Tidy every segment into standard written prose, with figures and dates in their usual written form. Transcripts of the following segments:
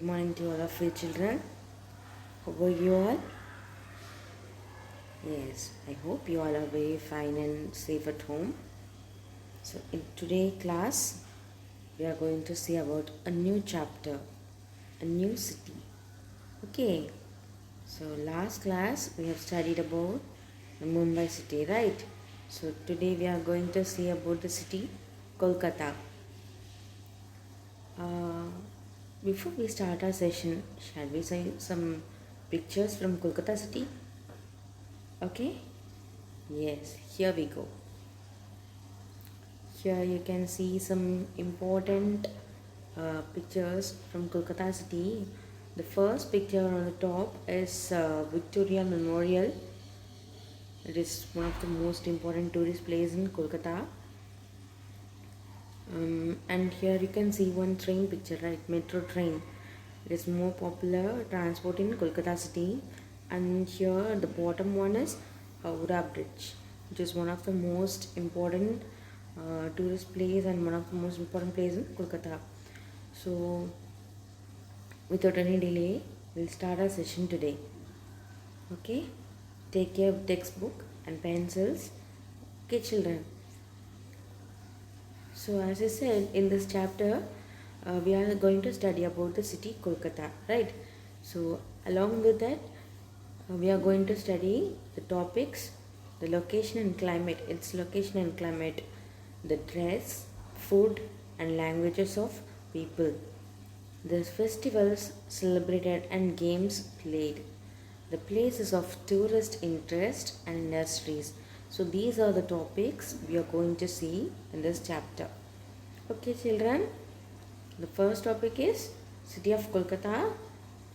Good morning to all of you children. How are you all? Yes, I hope you all are very fine and safe at home. So in today's class, we are going to see about a new chapter, a new city. Okay, so last class we have studied about the Mumbai city, right? So today we are going to see about the city Kolkata. Uh, Before we start our session, shall we see some pictures from Kolkata city? Okay, yes, here we go. Here you can see some important pictures from Kolkata city. The first picture on the top is Victoria Memorial. It is one of the most important tourist places in Kolkata. And here you can see one train picture, right? Metro train. It is more popular transport in Kolkata city. And here the bottom one is Howrah Bridge, which is one of the most important tourist place and one of the most important place in Kolkata. So without any delay, we'll start our session today. Okay? Take your textbook and pencils. Okay, children. So as I said in this chapter, we are going to study about the city Kolkata, right? So along with that, we are going to study the topics, the location and climate, its location and climate, the dress, food and languages of people, the festivals celebrated and games played, the places of tourist interest and industries. So these are the topics we are going to see in this chapter. Okay children, the first topic is city of Kolkata,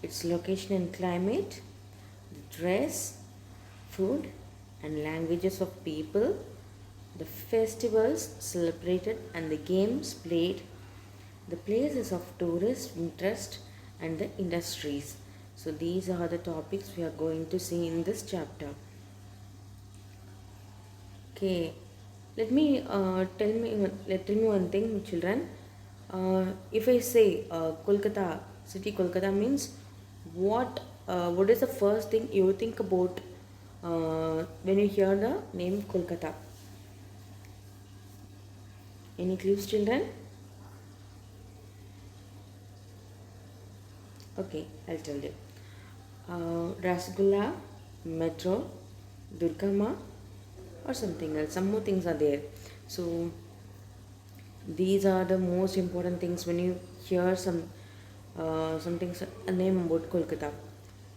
its location and climate, the dress, food and languages of people, the festivals celebrated and the games played, the places of tourist interest and the industries. So these are the topics we are going to see in this chapter. Okay, tell me one thing, children. If I say Kolkata, city Kolkata means what is the first thing you think about when you hear the name Kolkata? Any clues, children? Okay, I'll tell you. Rasgulla, Metro, Durgama, or something else. Some more things are there. So these are the most important things when you hear something a name about Kolkata.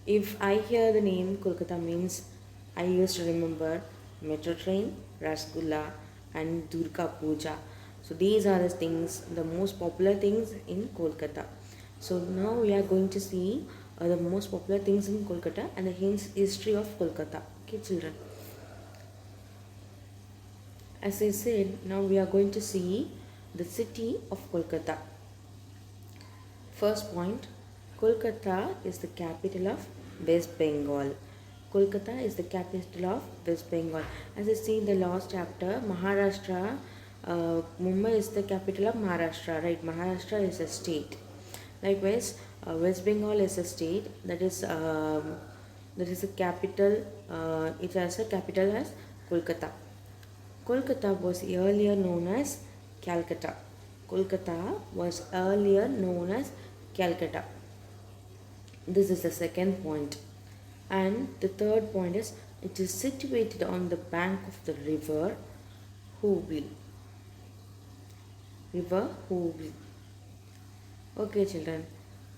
If I hear the name Kolkata means I used to remember metro train, Rasgulla, and Durga Puja. So these are the things, the most popular things in Kolkata. So now we are going to see the most popular things in Kolkata and the history of Kolkata. Okay, children. As I said, now we are going to see the city of Kolkata. First point, Kolkata is the capital of West Bengal. Kolkata is the capital of West Bengal. As I see in the last chapter, Maharashtra, Mumbai is the capital of Maharashtra, right? Maharashtra is a state. Likewise, West Bengal is a state that is a capital. It has a capital as Kolkata. Kolkata was earlier known as Calcutta. Kolkata was earlier known as Calcutta. This is the second point. And the third point is it is situated on the bank of the river Hooghly. River Hooghly. Okay, children.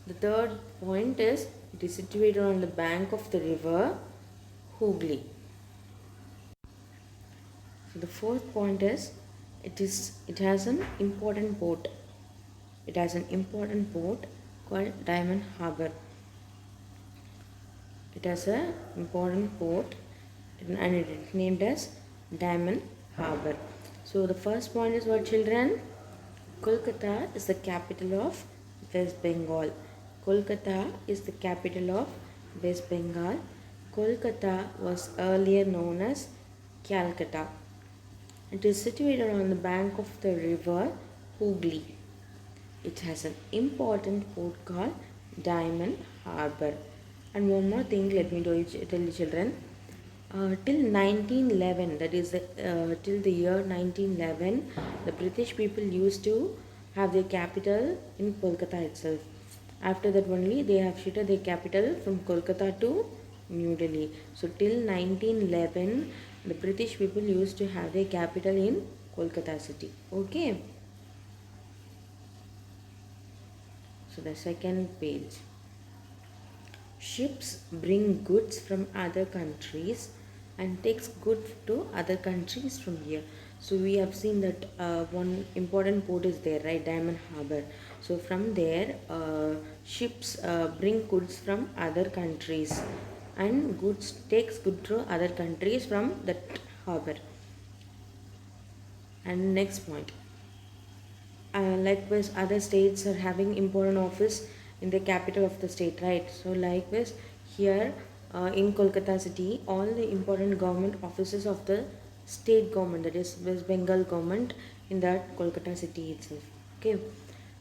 The third point is it is situated on the bank of the river Hooghly. So the fourth point is it has an important port. It has an important port called Diamond Harbour. It has an important port and it is named as Diamond Harbour. So the first point is what, children? Kolkata is the capital of West Bengal. Kolkata is the capital of West Bengal. Kolkata was earlier known as Calcutta. It is situated on the bank of the river Hooghly. It has an important port called Diamond Harbour. And one more thing, let me tell you children. Till 1911, that is till the year 1911, the British people used to have their capital in Kolkata itself. After that only they have shifted their capital from Kolkata to New Delhi. So till 1911, the British people used to have their capital in Kolkata city. Okay. So the second page. Ships bring goods from other countries and takes goods to other countries from here. So we have seen that one important port is there, right? Diamond Harbour. So from there, ships bring goods from other countries, and goods takes good to other countries from that harbour. And next point, likewise other states are having important office in the capital of the state, right? So likewise here in Kolkata city, all the important government offices of the state government, that is West Bengal government, in that Kolkata city itself. Okay,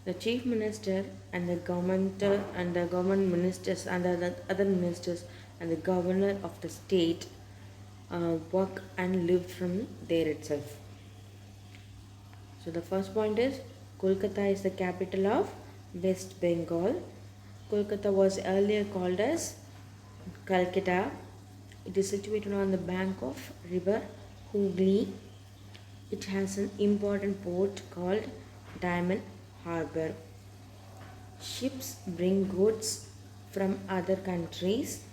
the chief minister and the government ministers and the other ministers and the governor of the state work and live from there itself. So the first point is Kolkata is the capital of West Bengal. Kolkata was earlier called as Calcutta. It is situated on the bank of river Hooghly. It has an important port called Diamond Harbour. Ships bring goods from other countries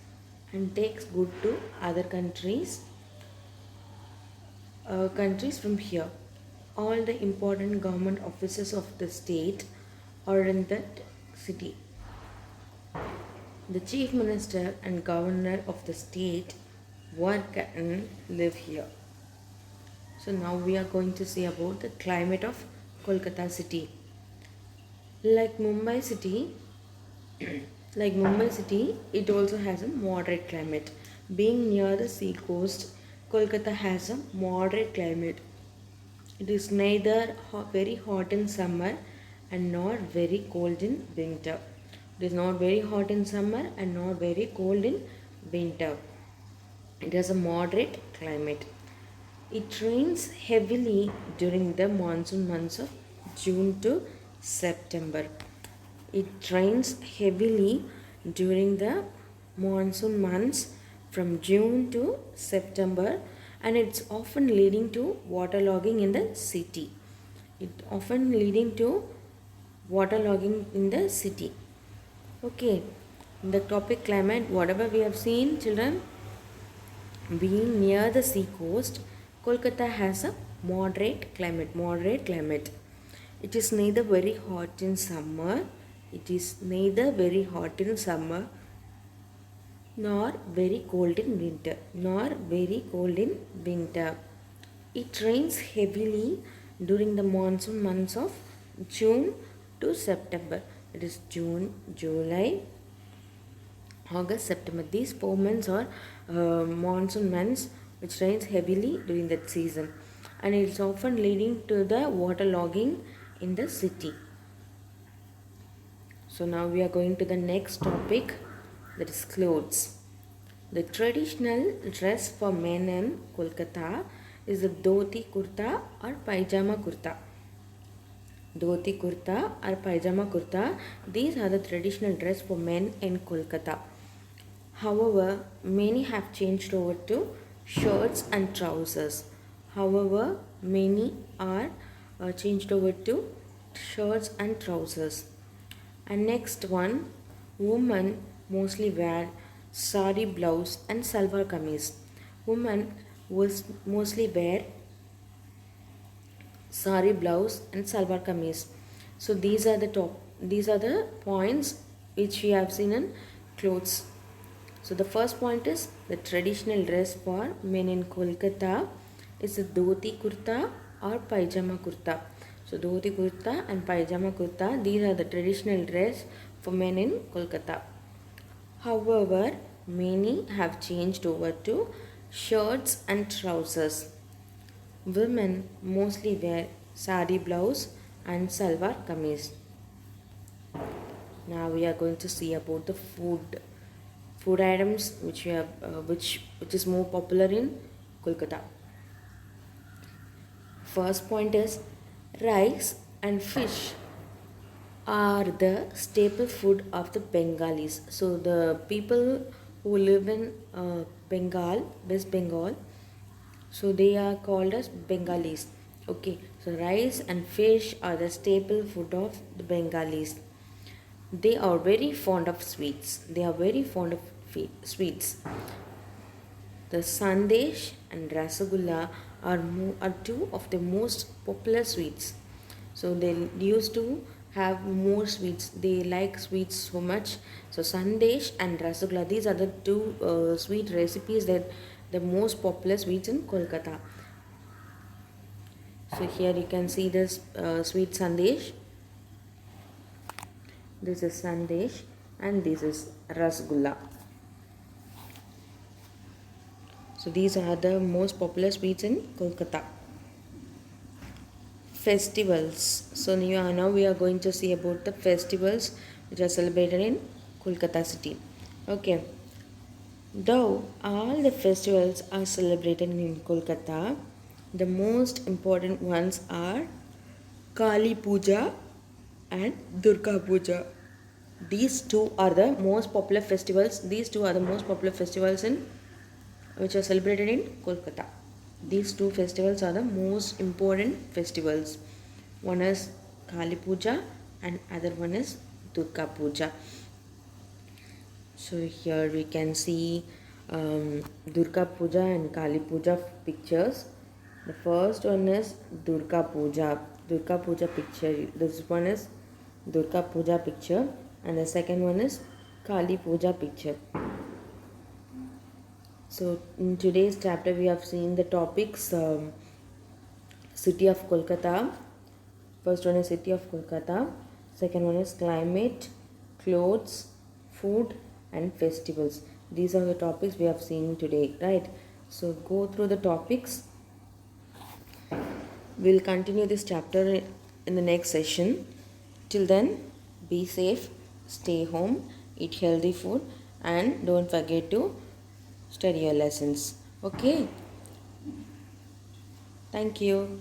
and takes goods to other countries from here. All the important government offices of the state are in that city. The chief minister and governor of the state work and live here. So now we are going to see about the climate of Kolkata city. Like Mumbai city, it also has a moderate climate. Being near the sea coast, Kolkata has a moderate climate. It is neither very hot in summer and not very cold in winter. It is not very hot in summer and not very cold in winter. It has a moderate climate. It rains heavily during the monsoon months of June to September. It rains heavily during the monsoon months from June to September, and it's often leading to waterlogging in the city. Okay, in the topic climate, whatever we have seen, children, being near the sea coast, Kolkata has a moderate climate. It is neither very hot in summer, nor very cold in winter. It rains heavily during the monsoon months of June to September. It is June, July, August, September. These 4 months are monsoon months which rains heavily during that season, and it is often leading to the waterlogging in the city. So now we are going to the next topic, that is clothes. The traditional dress for men in Kolkata is the dhoti kurta or pajama kurta. Dhoti kurta or pajama kurta, these are the traditional dress for men in Kolkata. However, many have changed over to shirts and trousers. And next one, women mostly wear sari blouse and salwar kameez. Women mostly wear sari blouse and salwar kameez. So these are the points which we have seen in clothes. So the first point is the traditional dress for men in Kolkata is the dhoti kurta or pajama kurta. So dhoti kurta and pajama kurta, these are the traditional dress for men in Kolkata. However, many have changed over to shirts and trousers. Women mostly wear sari blouse and salwar kameez. Now we are going to see about the food items which we have which is more popular in Kolkata. First point is rice and fish are the staple food of the Bengalis. So the people who live in Bengal, West Bengal, so they are called as Bengalis. Okay, so rice and fish are the staple food of the Bengalis. They are very fond of sweets. They are very fond of sweets. The sandesh and rasagulla are two of the most popular sweets. So they used to have more sweets. They like sweets so much. So sandesh and rasagulla, these are the two sweet recipes that the most popular sweets in Kolkata. So here you can see this sweet sandesh. This is sandesh and this is rasgulla. So these are the most popular sweets in Kolkata. Festivals. So now we are going to see about the festivals which are celebrated in Kolkata city. Okay. Though all the festivals are celebrated in Kolkata, the most important ones are Kali Puja and Durga Puja. These two are the most popular festivals. These two are the most popular festivals in which are celebrated in Kolkata. These two festivals are the most important festivals. One is Kali Puja and other one is Durga Puja. So here we can see Durga Puja and Kali Puja pictures. The first one is Durga Puja picture. This one is Durga Puja picture and the second one is Kali Puja picture. So in today's chapter we have seen the topics city of Kolkata. First one is city of Kolkata. Second one is climate, clothes, food and festivals. These are the topics we have seen today, right? So go through the topics. We'll continue this chapter in the next session. Till then, be safe, stay home, eat healthy food and don't forget to study your lessons. Okay? Thank you.